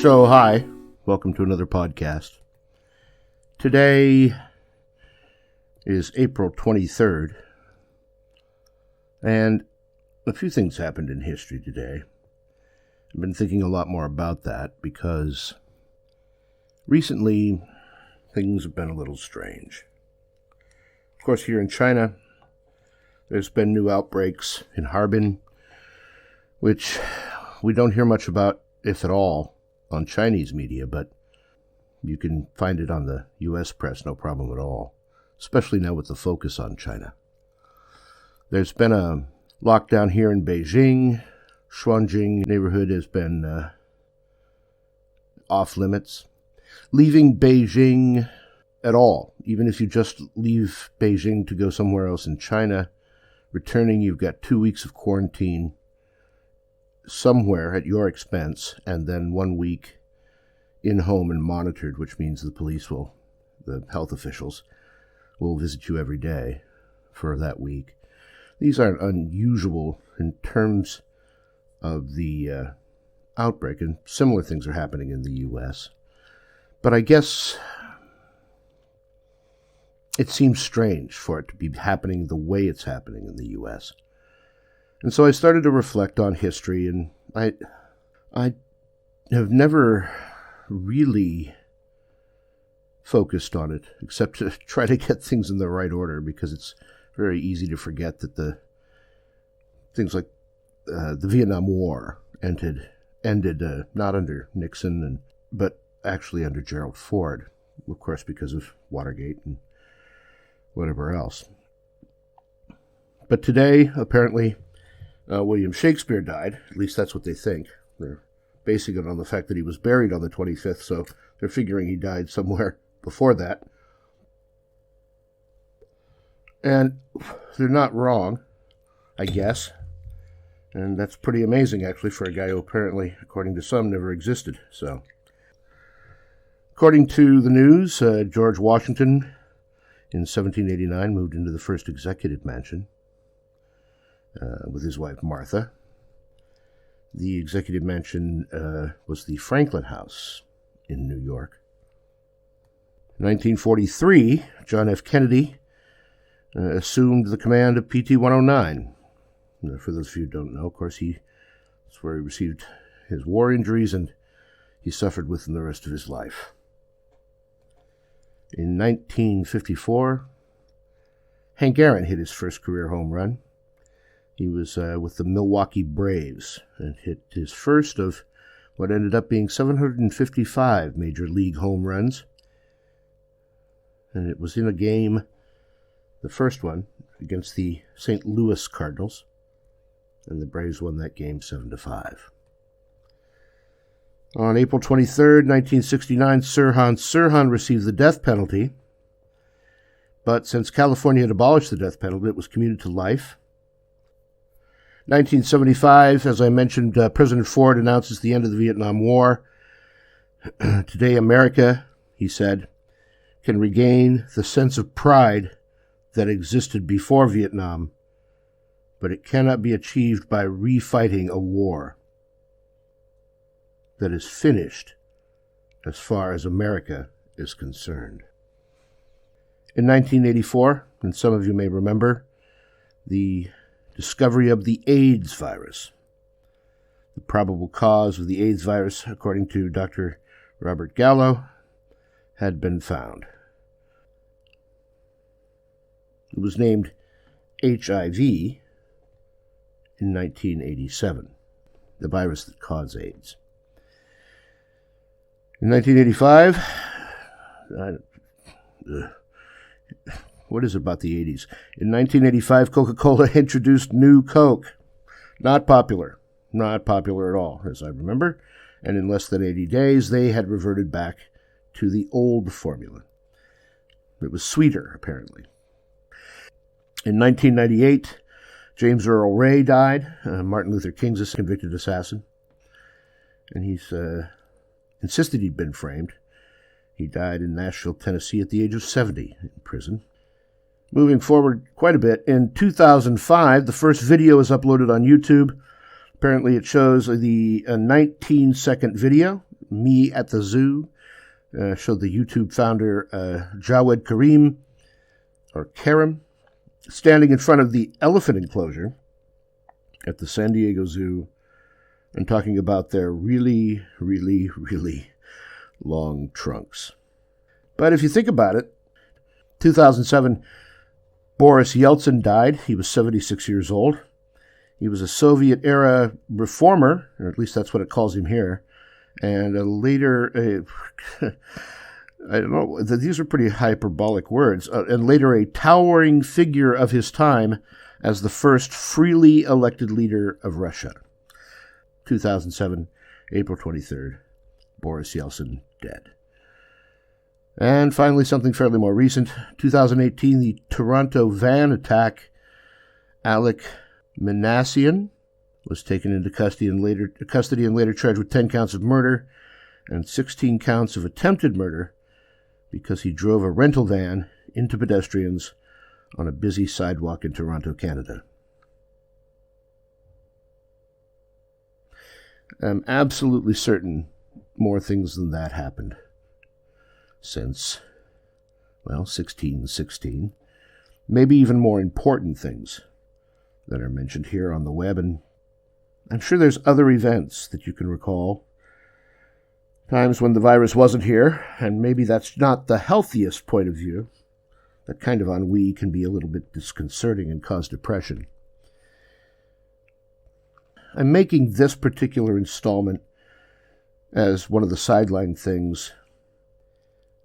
So, hi, welcome to another podcast. Today is April 23rd, and a few things happened in history today. I've been thinking a lot more about that because recently things have been a little strange. Of course, here in China, there's been new outbreaks in Harbin, which we don't hear much about, if at all, on Chinese media, but you can find it on the U.S. press, no problem at all, especially now with the focus on China. There's been a lockdown here in Beijing. Xuanjing neighborhood has been off limits. Leaving Beijing at all, even if you just leave Beijing to go somewhere else in China, returning, you've got 2 weeks of quarantine somewhere at your expense, and then 1 week in home and monitored, which means the health officials will visit you every day for that week. These aren't unusual in terms of the outbreak, and similar things are happening in the U.S. But I guess it seems strange for it to be happening the way it's happening in the U.S. And so I started to reflect on history, and I have never really focused on it, except to try to get things in the right order, because it's very easy to forget that the things like the Vietnam War ended not under Nixon, but actually under Gerald Ford, of course, because of Watergate and whatever else. But today, apparently, William Shakespeare died. At least that's what they think. They're basing it on the fact that he was buried on the 25th, so they're figuring he died somewhere before that. And they're not wrong, I guess. And that's pretty amazing, actually, for a guy who apparently, according to some, never existed. So, according to the news, George Washington in 1789 moved into the first executive mansion with his wife Martha. The executive mansion was the Franklin House in New York. In 1943, John F. Kennedy assumed the command of PT-109. For those of you who don't know, of course, that's where he received his war injuries, and he suffered with them the rest of his life. In 1954, Hank Aaron hit his first career home run. He was with the Milwaukee Braves and hit his first of what ended up being 755 major league home runs. And it was in a game, the first one, against the St. Louis Cardinals. And the Braves won that game 7-5. On April 23rd, 1969, Sirhan Sirhan received the death penalty. But since California had abolished the death penalty, it was commuted to life. 1975, as I mentioned, President Ford announces the end of the Vietnam War. Today, America, he said, can regain the sense of pride that existed before Vietnam, but it cannot be achieved by refighting a war that is finished as far as America is concerned. In 1984, and some of you may remember, the discovery of the AIDS virus. The probable cause of the AIDS virus, according to Dr. Robert Gallo, had been found. It was named HIV in 1987, the virus that caused AIDS. In 1985, what is it about the 80s? In 1985, Coca-Cola introduced New Coke. Not popular at all, as I remember. And in less than 80 days, they had reverted back to the old formula. It was sweeter, apparently. In 1998, James Earl Ray died, Martin Luther King's convicted assassin. And he's insisted he'd been framed. He died in Nashville, Tennessee at the age of 70 in prison. Moving forward quite a bit, in 2005, the first video was uploaded on YouTube. Apparently it shows the 19-second video Me at the Zoo, showed the YouTube founder Jawed Karim, or Karim, standing in front of the elephant enclosure at the San Diego Zoo and talking about their really, really, really long trunks. But if you think about it, 2007, Boris Yeltsin died. He was 76 years old. He was a Soviet-era reformer, or at least that's what it calls him here, and a later, I don't know, these are pretty hyperbolic words, and later a towering figure of his time as the first freely elected leader of Russia. 2007, April 23rd, Boris Yeltsin dead. And finally, something fairly more recent, 2018, the Toronto van attack. Alek Minassian was taken into custody and later charged with 10 counts of murder and 16 counts of attempted murder because he drove a rental van into pedestrians on a busy sidewalk in Toronto, Canada. I'm absolutely certain more things than that happened since, 1616. Maybe even more important things that are mentioned here on the web, and I'm sure there's other events that you can recall. Times when the virus wasn't here, and maybe that's not the healthiest point of view. That kind of ennui can be a little bit disconcerting and cause depression. I'm making this particular installment as one of the sideline things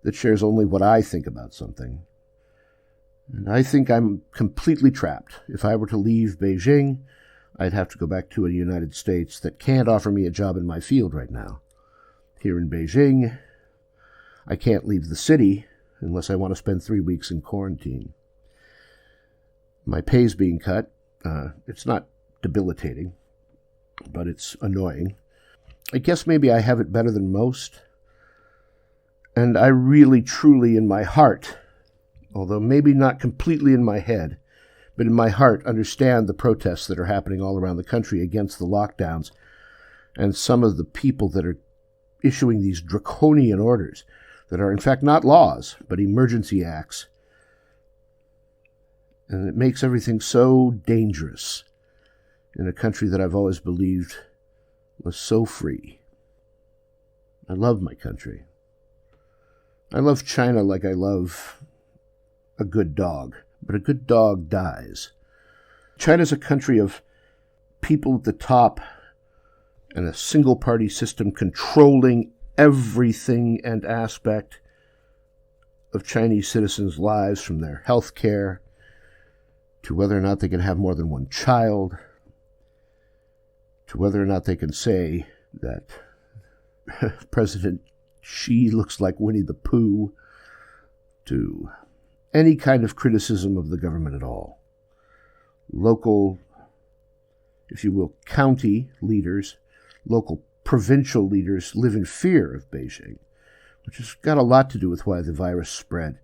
that shares only what I think about something. And I think I'm completely trapped. If I were to leave Beijing, I'd have to go back to a United States that can't offer me a job in my field right now. Here in Beijing, I can't leave the city unless I want to spend 3 weeks in quarantine. My pay's being cut. It's not debilitating, but it's annoying. I guess maybe I have it better than most. And I really, truly, in my heart, although maybe not completely in my head, but in my heart, understand the protests that are happening all around the country against the lockdowns and some of the people that are issuing these draconian orders that are in fact not laws, but emergency acts. And it makes everything so dangerous in a country that I've always believed was so free. I love my country. I love China like I love a good dog, but a good dog dies. China's a country of people at the top and a single-party system controlling everything and aspect of Chinese citizens' lives, from their health care to whether or not they can have more than one child, to whether or not they can say that President Xi looks like Winnie the Pooh, to any kind of criticism of the government at all. Local, if you will, county leaders, local provincial leaders live in fear of Beijing, which has got a lot to do with why the virus spread.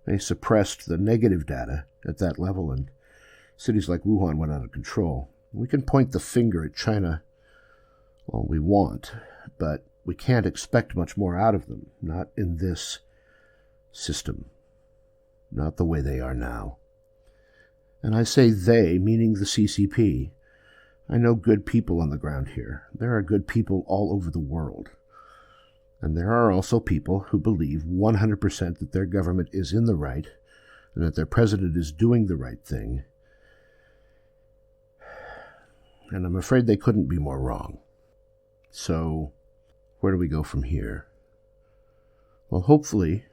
They suppressed the negative data at that level, and cities like Wuhan went out of control. We can point the finger at China all we want, but we can't expect much more out of them, not in this system, not the way they are now. And I say they, meaning the CCP. I know good people on the ground here. There are good people all over the world. And there are also people who believe 100% that their government is in the right and that their president is doing the right thing. And I'm afraid they couldn't be more wrong. So, where do we go from here? Well, hopefully,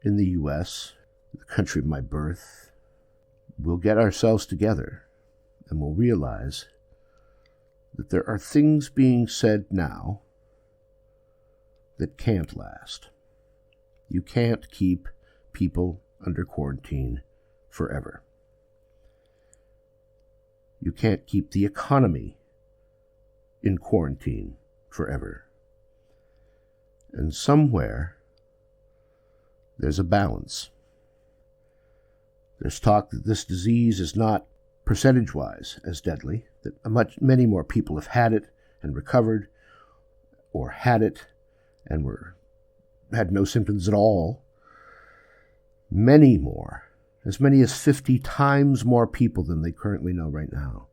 in the U.S., the country of my birth, we'll get ourselves together and we'll realize that there are things being said now that can't last. You can't keep people under quarantine forever. You can't keep the economy in quarantine forever. And somewhere, there's a balance. There's talk that this disease is not percentage-wise as deadly, that many more people have had it and recovered, or had it and had no symptoms at all. Many more, as many as 50 times more people than they currently know right now.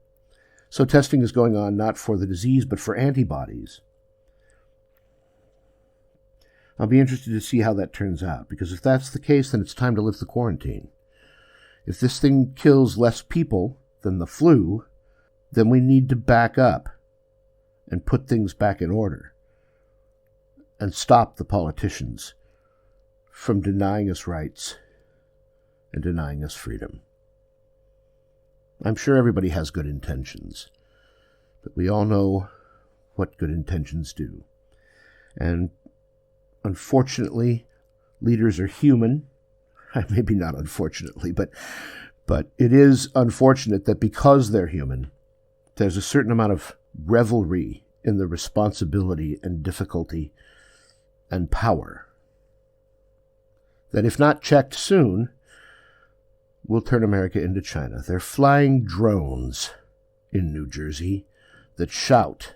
So testing is going on not for the disease, but for antibodies. I'll be interested to see how that turns out, because if that's the case, then it's time to lift the quarantine. If this thing kills less people than the flu, then we need to back up and put things back in order and stop the politicians from denying us rights and denying us freedom. I'm sure everybody has good intentions, but we all know what good intentions do. And unfortunately, leaders are human. Maybe not unfortunately, but it is unfortunate that because they're human, there's a certain amount of revelry in the responsibility and difficulty and power that, if not checked soon, will turn America into China. They're flying drones in New Jersey that shout,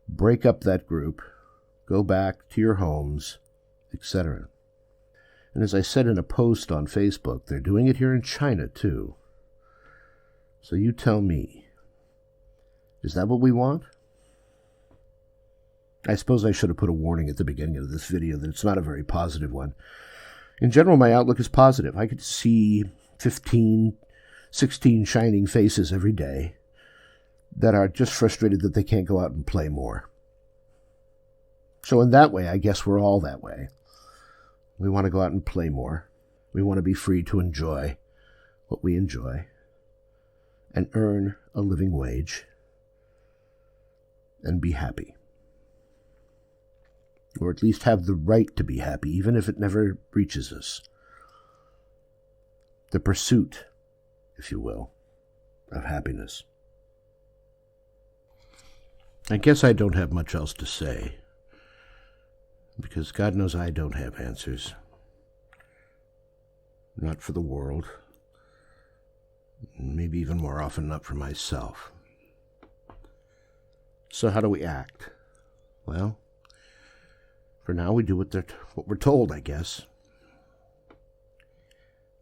break up that group, go back to your homes, etc. And as I said in a post on Facebook, they're doing it here in China too. So you tell me, is that what we want? I suppose I should have put a warning at the beginning of this video that it's not a very positive one. In general, my outlook is positive. I could see 15, 16 shining faces every day that are just frustrated that they can't go out and play more. So in that way, I guess we're all that way. We want to go out and play more. We want to be free to enjoy what we enjoy and earn a living wage and be happy. Or at least have the right to be happy, even if it never reaches us. The pursuit, if you will, of happiness. I guess I don't have much else to say, because God knows I don't have answers. Not for the world. Maybe even more often not for myself. So how do we act? Well, for now we do what we're told, I guess.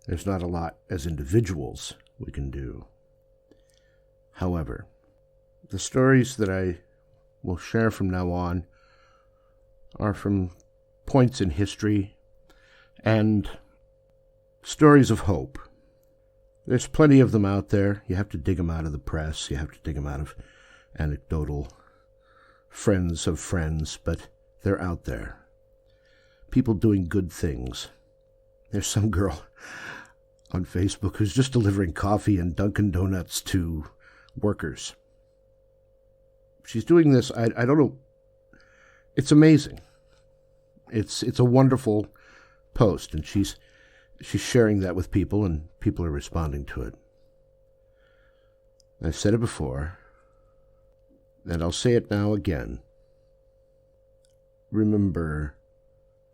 There's not a lot as individuals we can do. However, the stories that I will share from now on are from points in history and stories of hope. There's plenty of them out there. You have to dig them out of the press. You have to dig them out of anecdotal friends of friends, but they're out there. People doing good things. There's some girl on Facebook who's just delivering coffee and Dunkin' Donuts to workers. She's doing this, I don't know, it's amazing. It's a wonderful post, and she's sharing that with people, and people are responding to it. I've said it before, and I'll say it now again. Remember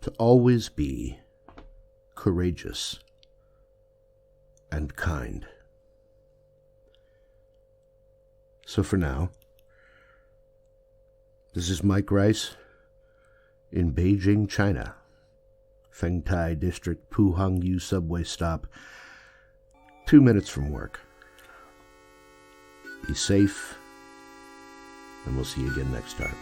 to always be courageous and kind. So for now, this is Mike Rice in Beijing, China. Fengtai District, Puhangyu subway stop. 2 minutes from work. Be safe, and we'll see you again next time.